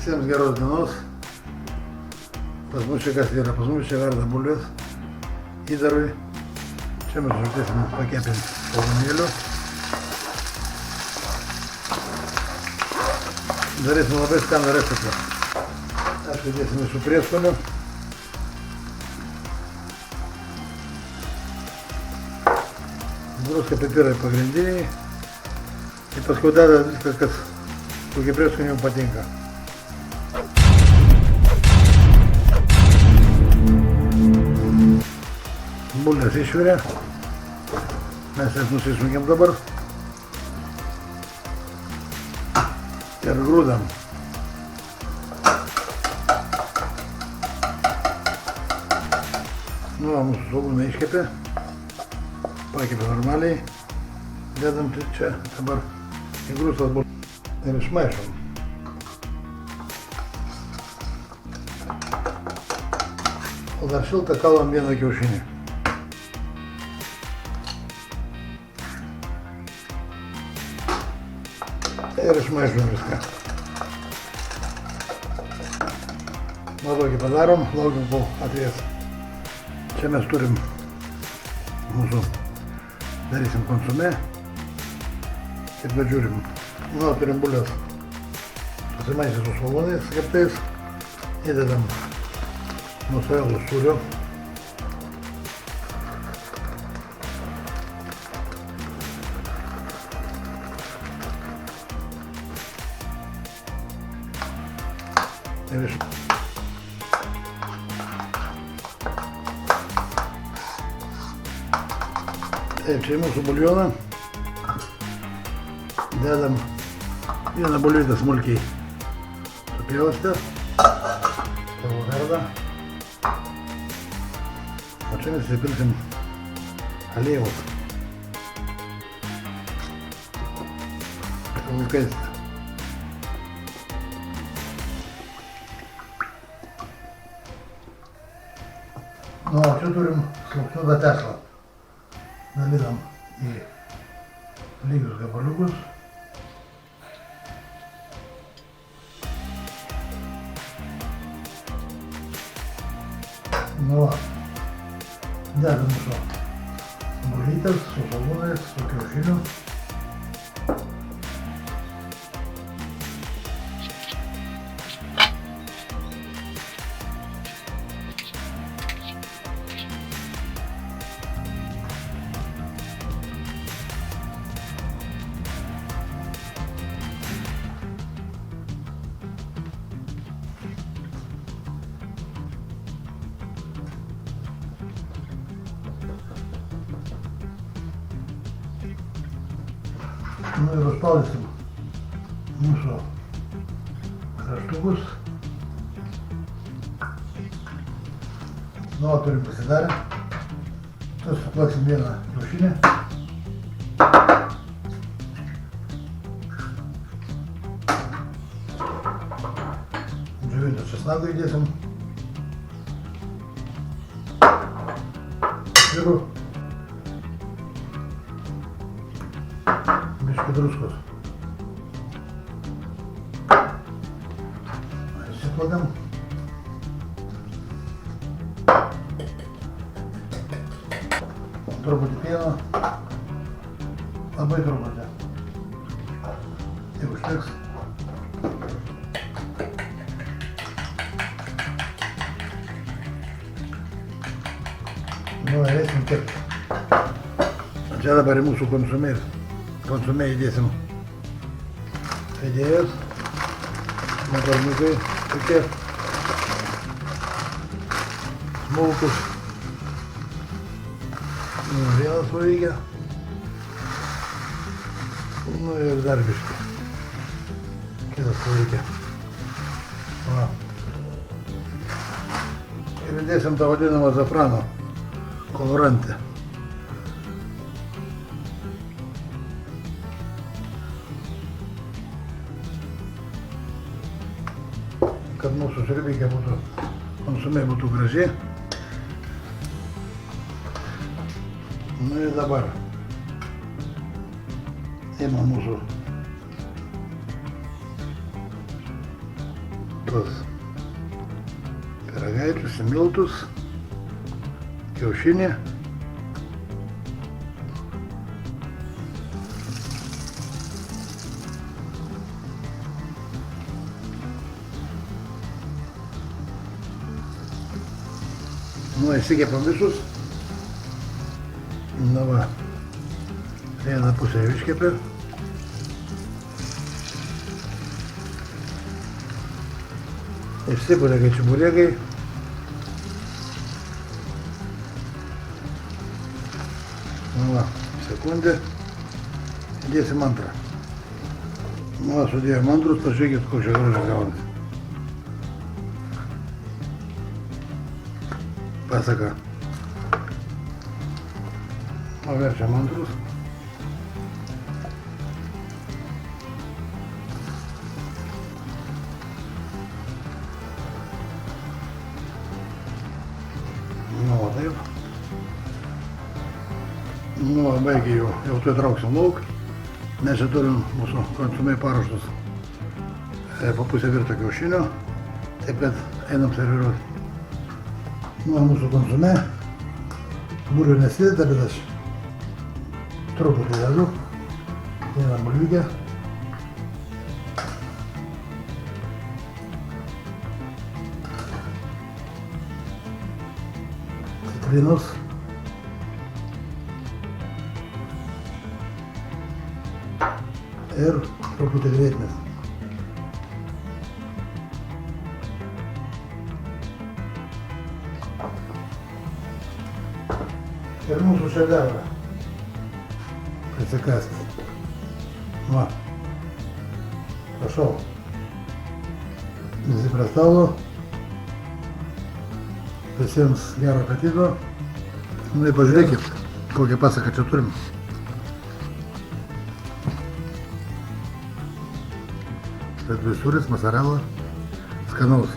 Visiems geros dienos. Pas mus čia kas yra, pas mus čia verda bulvės įdarui. Čia mes uždėsim pakepinti svogūnėlių. Darysim labai skanų receptą. Aišku, dėsim su prieskoniu. Druska, pipirai pagrindiniai. Ir paskui deda viskas, kas kokie prieskoniai jums patinka. Bulves išvirė. Mes jas nusisunkėm dabar. Ir grūdam. Nu, mūsų svogūnai iškepė. Pakepė normaliai. Dedam čia dabar į grūstas bulves. Ir išmaišom. O dar šiltą kalam vieną kiaušinį. Ir išmaišom viską. Nu, tokį padarom, laukiam kol atvės. Čia mes turim mūsų, darysim konsumė. Ir bet žiūrim. Nu, turim bulves susimaišę su svogūnais keptais. Įdedam mozzarellos sūrio. Ir taip, čia į mūsų buljoną dedam vieną bulvytę smulkiai supjaustę, savo verdą. O čia mes įsipilsim aliejaus. Užkaistę. Nu, o čia turim slaptuvę tešlą. Dalinam į lygius gabaliukus. Nu, dedam mūsų bulvytes su svogūnais, su kiaušiniu. Nu ir užspaudysim mūsų kraštukus. Nu, turim pasidarę. Čia suplaksim vieną kiaušinį. Džiovintą česnaką įdėsim. Pipirų. Biškį druskos. Įsiplakam. Truputį pieno. Labai truputį. Tik užteks. Nu, eisim kepti. Čia dabar į mūsų konsumė įdėsim idėjas, makaroniukai tokie smulkus. Nu, vienas paveikia. Nu ir dar biškį. Kitas paveikia. Va. Ir įdėsim tą vadinamą azafrano kolorantę. Kad mūsų sriubikė būtų, konsumė būtų graži. Nu ir dabar ima mūsų tuos pyragaičius, miltus, kiaušinį. Nu, įsikepam visus. Nu va, vieną pusę jau iškepė. Išsipurėgai čiburėgai. Nu va, sekundė. Dėsim antrą. Nu va, sudėjom antrus, pažiūrėkit, koks čia gražus gaunasi. Pasaka. O verčiam antrus. Nu, o taip. Nu, baigė jau tu įtrauksim lauk. Mes čia turim mūsų konsumai paruoštus po pusę virto kiaušinio. Taip kad einam serviruoti. Nu, mūsų konsume. Bulvių nesideda, bet aš truputį dedu. Vieną bulvykę. Citrinos. Ir truputį grėtinės. Ir mūsų šedevrą prisikasti. Va. Prašau. Visi prie stalo. Visiems gero apetito. Nu ir pažiūrėkit, kokią pasaką čia turim. Sūris, mozzarella, skanaus.